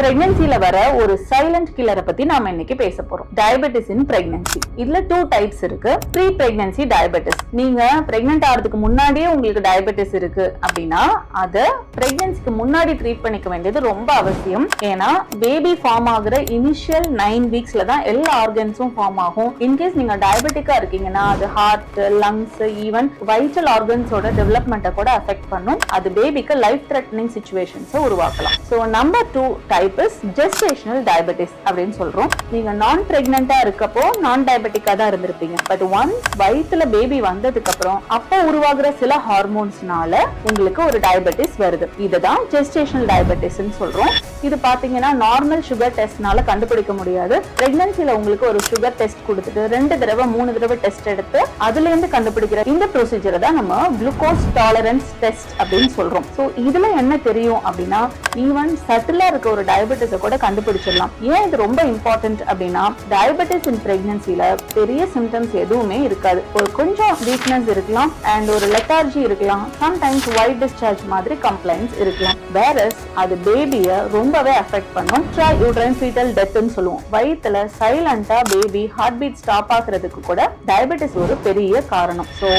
பிரெக்னன்சில வர ஒரு சைலண்ட் கில்லரை பத்தி நாம இன்னைக்கு பேச போறோம். Diabetes in pregnancy. இதுல 2 டைப்ஸ் இருக்கு. Pre pregnancy diabetes. நீங்க பிரெக்னன்ட் ஆகிறதுக்கு முன்னாடியே உங்களுக்கு டயபெட்டிஸ் இருக்கு அப்படின்னா அத பிரெக்னன்சிக்கு முன்னாடி ட்ரீட் பண்ணிக்க வேண்டியது ரொம்ப அவசியம். ஏன்னா பேபி ஃபார்ம் ஆகுற இனிஷியல் 9 வீக்ஸ்ல தான் எல்லா ஆர்கன்ஸும் ஃபார்ம் ஆகும். இன்கேஸ் நீங்க டயபெட்டிக்கா இருக்கீங்கன்னா அது ஹார்ட், லங்ஸ், ஈவன் வைட்டல் ஆர்கன்ஸோட டெவலப்மெண்ட்டை கூட அஃபெக்ட் பண்ணும். அது பேபிக்கு லைஃப் த்ரெட்டனிங் சிச்சுவேஷன்ஸை உருவாக்கலாம். So number 2 type is gestational diabetes அப்படின்னு சொல்றோம். நீங்க நான் பிரெக்னண்டா இருக்கப்போ நான் டயபெட்டிக்கா தான் இருந்திருப்பீங்க. பட் ஒன்ஸ் வயித்துல பேபி வந்ததுக்கு அப்புறம் அப்போ உருவாகுற சில ஹார்மோன்ஸ்னால உங்களுக்கு ஒரு டயபெட்டிஸ் வருது. இதுதான் ஜெஸ்டேஷனல் டயபெட்டிஸ் சொல்றோம். இது பாத்தீங்கன்னா நார்மல் சுகர் டெஸ்ட்னால கண்டுபிடிக்க முடியாது. பிரெக்னன்சில உங்களுக்கு ஒரு சுகர் டெஸ்ட் கொடுத்துட்டு 2 தடவை 3 தடவை டெஸ்ட் எடுத்து அதுல இருந்து கண்டுபிடிக்கிற இந்த ப்ரொசீஜரை தான் நம்ம குளுக்கோஸ் டாலரன்ஸ் டெஸ்ட் அப்படின்னு சொல்றோம். ஸோ இதுல என்ன தெரியும் அப்படின்னா ஈவன் சட்டிலா இருக்க ஒரு டயபெட்டிஸை கூட கண்டுபிடிச்சிடலாம். ஏன் இது ரொம்ப இம்பார்ட்டன்ட் அப்படின்னா டயபெட்டிஸ் இன் பிரெக்னன்சில பெரிய சிம்டம்ஸ் எதுவுமே இருக்காது. ஒரு கொஞ்சம் வீக்னஸ் இருக்கலாம் அண்ட் ஒரு லெத்தார்ஜி இருக்கலாம், சம்டைம்ஸ் ஒயிட் டிஸ்சார்ஜ் மாதிரி கம்ப்ளைண்ட்ஸ் இருக்கலாம். வேரஸ் அது பேபியை ரொம்பவே அஃபெக்ட் பண்ணும். யூட்ரைன் ஃபீட்டல் டெத்னு சொல்லுவோம். வயித்துல சைலண்டா பேபி ஹார்ட் பீட் ஸ்டாப் ஆகுறதுக்கு கூட டயபெட்டிஸ் ஒரு பெரிய காரணம். ஸோ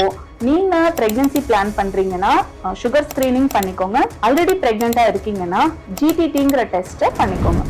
நீங்க பிரெக்னன்சி பிளான் பண்றீங்கன்னா சுகர் ஸ்கிரீனிங் பண்ணிக்கோங்க. ஆல்ரெடி பிரெக்னண்டா இருக்கீங்கன்னா ஜிடிடிங்கிற டெஸ்ட்டை பண்ணிக்கோங்க.